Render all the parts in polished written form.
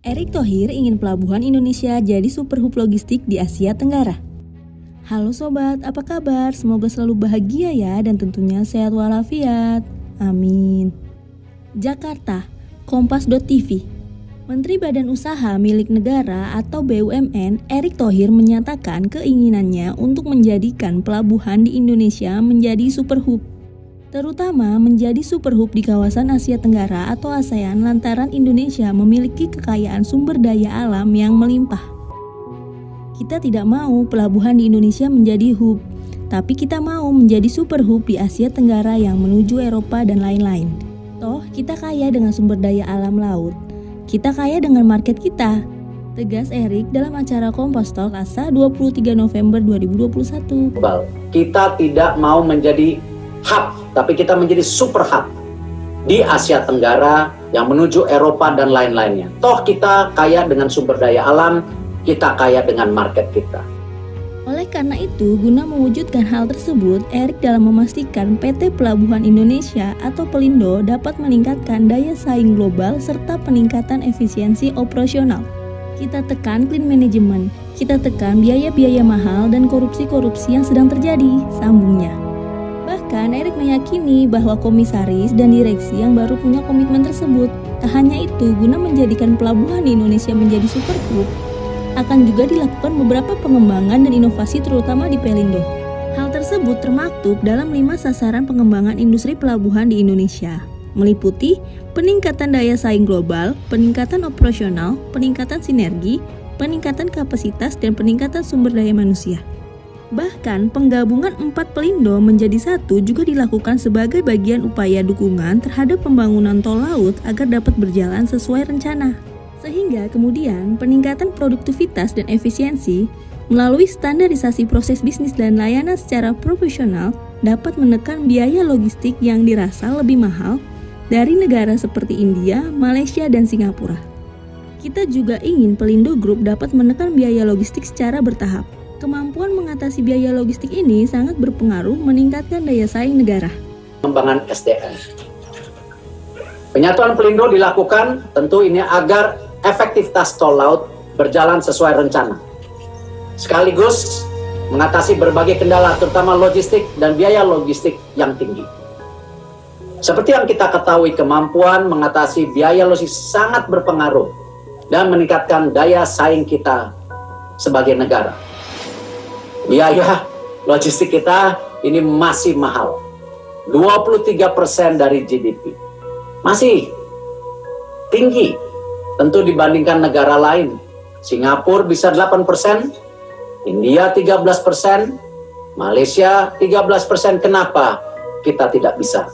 Erick Thohir ingin pelabuhan Indonesia jadi super hub logistik di Asia Tenggara. Halo sobat, apa kabar? Semoga selalu bahagia ya dan tentunya sehat walafiat. Amin. Jakarta, Kompas.tv. Menteri Badan Usaha Milik Negara atau BUMN Erick Thohir menyatakan keinginannya untuk menjadikan pelabuhan di Indonesia menjadi super hub, terutama menjadi super hub di kawasan Asia Tenggara atau ASEAN lantaran Indonesia memiliki kekayaan sumber daya alam yang melimpah. Kita tidak mau pelabuhan di Indonesia menjadi hub, tapi kita mau menjadi super hub di Asia Tenggara yang menuju Eropa dan lain-lain. Toh kita kaya dengan sumber daya alam laut, kita kaya dengan market kita, tegas Erick dalam acara Kompas Talk Selasa 23 November 2021. Kita tidak mau menjadi hub, tapi kita menjadi super hub di Asia Tenggara yang menuju Eropa dan lain-lainnya. Toh kita kaya dengan sumber daya alam, kita kaya dengan market kita. Oleh karena itu, guna mewujudkan hal tersebut, Erick dalam memastikan PT Pelabuhan Indonesia atau Pelindo dapat meningkatkan daya saing global serta peningkatan efisiensi operasional. Kita tekan clean management, kita tekan biaya-biaya mahal dan korupsi-korupsi yang sedang terjadi, sambungnya. Bahkan Erick meyakini bahwa komisaris dan direksi yang baru punya komitmen tersebut. Tak hanya itu, guna menjadikan pelabuhan di Indonesia menjadi super hub, akan juga dilakukan beberapa pengembangan dan inovasi terutama di Pelindo. Hal tersebut termaktub dalam 5 sasaran pengembangan industri pelabuhan di Indonesia, meliputi peningkatan daya saing global, peningkatan operasional, peningkatan sinergi, peningkatan kapasitas, dan peningkatan sumber daya manusia. Bahkan penggabungan 4 Pelindo menjadi satu juga dilakukan sebagai bagian upaya dukungan terhadap pembangunan tol laut agar dapat berjalan sesuai rencana. Sehingga kemudian peningkatan produktivitas dan efisiensi melalui standarisasi proses bisnis dan layanan secara profesional dapat menekan biaya logistik yang dirasa lebih mahal dari negara seperti India, Malaysia, dan Singapura. Kita juga ingin Pelindo Group dapat menekan biaya logistik secara bertahap. Kemampuan mengatasi biaya logistik ini sangat berpengaruh meningkatkan daya saing negara. Pengembangan SDM. Penyatuan Pelindo dilakukan tentu ini agar efektivitas tol laut berjalan sesuai rencana, sekaligus mengatasi berbagai kendala terutama logistik dan biaya logistik yang tinggi. Seperti yang kita ketahui, kemampuan mengatasi biaya logistik sangat berpengaruh dan meningkatkan daya saing kita sebagai negara. Biaya logistik kita ini masih mahal, 23% dari GDP, masih tinggi tentu dibandingkan negara lain. Singapura bisa 8%, India 13%, Malaysia 13%. Kenapa kita tidak bisa?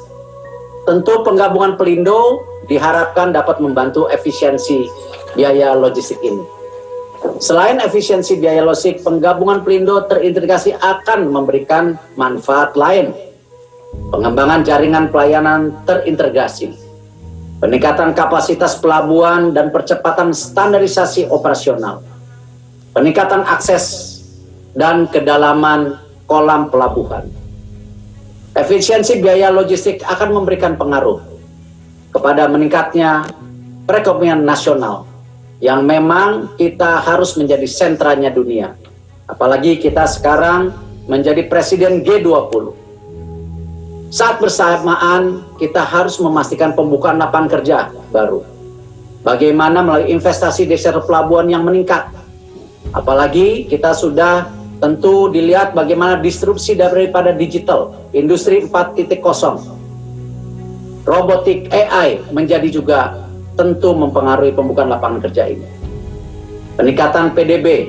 Tentu penggabungan Pelindo diharapkan dapat membantu efisiensi biaya logistik ini. Selain efisiensi biaya logistik, penggabungan Pelindo terintegrasi akan memberikan manfaat lain. Pengembangan jaringan pelayanan terintegrasi, peningkatan kapasitas pelabuhan dan percepatan standarisasi operasional, peningkatan akses dan kedalaman kolam pelabuhan. Efisiensi biaya logistik akan memberikan pengaruh kepada meningkatnya perekonomian nasional yang memang kita harus menjadi sentranya dunia. Apalagi kita sekarang menjadi presiden G20. Saat bersamaan, kita harus memastikan pembukaan lapangan kerja baru. Bagaimana melalui investasi di sektor pelabuhan yang meningkat. Apalagi kita sudah tentu dilihat bagaimana disrupsi daripada digital, industri 4.0. Robotik AI menjadi juga tentu mempengaruhi pembukaan lapangan kerja ini. Peningkatan PDB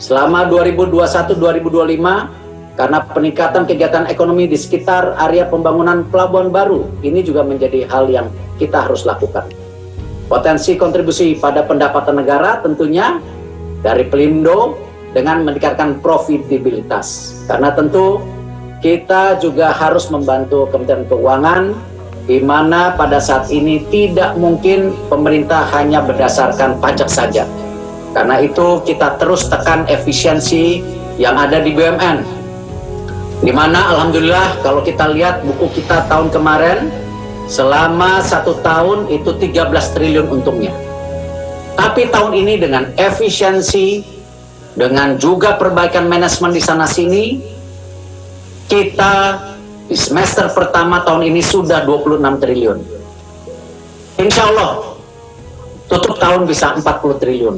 selama 2021-2025, karena peningkatan kegiatan ekonomi di sekitar area pembangunan pelabuhan baru, ini juga menjadi hal yang kita harus lakukan. Potensi kontribusi pada pendapatan negara tentunya dari Pelindo dengan meningkatkan profitabilitas. Karena tentu kita juga harus membantu Kementerian Keuangan, di mana pada saat ini tidak mungkin pemerintah hanya berdasarkan pajak saja. Karena itu kita terus tekan efisiensi yang ada di BUMN. Di mana alhamdulillah kalau kita lihat buku kita tahun kemarin, selama 1 tahun itu 13 triliun untungnya. Tapi tahun ini dengan efisiensi, dengan juga perbaikan manajemen di sana sini, kita di semester pertama tahun ini sudah 26 triliun. Insya Allah tutup tahun bisa 40 triliun.